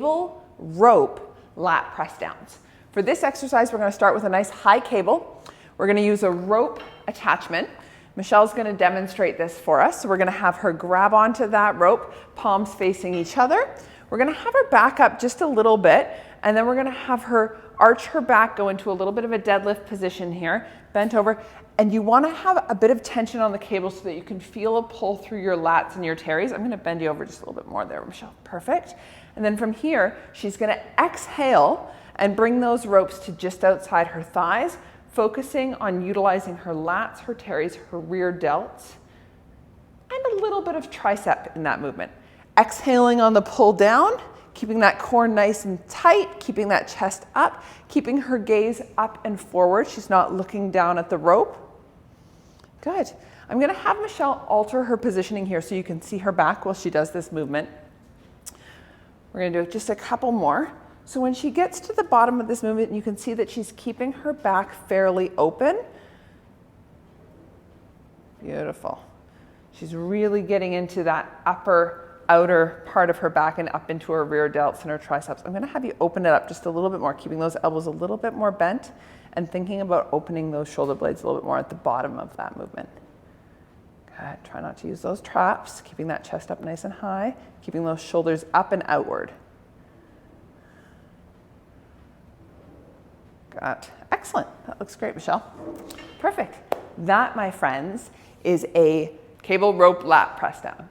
cable rope lat press downs. For this exercise, we're going to start with a nice high cable. We're going to use a rope attachment. Michelle's going to demonstrate this for us. So we're going to have her grab onto that rope, palms facing each other. We're going to have her back up just a little bit, and then we're going to have her arch her back, go into a little bit of a deadlift position here, bent over. And you want to have a bit of tension on the cable so that you can feel a pull through your lats and your teres. I'm going to bend you over just a little bit more there, Michelle. Perfect. And then from here, she's going to exhale and bring those ropes to just outside her thighs, focusing on utilizing her lats, her teres, her rear delts, and a little bit of tricep in that movement. Exhaling on the pull down, keeping that core nice and tight, keeping that chest up, keeping her gaze up and forward. She's not looking down at the rope. Good. I'm going to have Michelle alter her positioning here so you can see her back while she does this movement. We're going to do just a couple more. So when she gets to the bottom of this movement, you can see that she's keeping her back fairly open. Beautiful. She's really getting into that outer part of her back and up into her rear delts and her triceps. I'm going to have you open it up just a little bit more, keeping those elbows a little bit more bent and thinking about opening those shoulder blades a little bit more at the bottom of that movement. Good. Try not to use those traps, keeping that chest up nice and high, keeping those shoulders up and outward. Good. Excellent. That looks great, Michelle. Perfect. That, my friends, is a cable rope lat press down.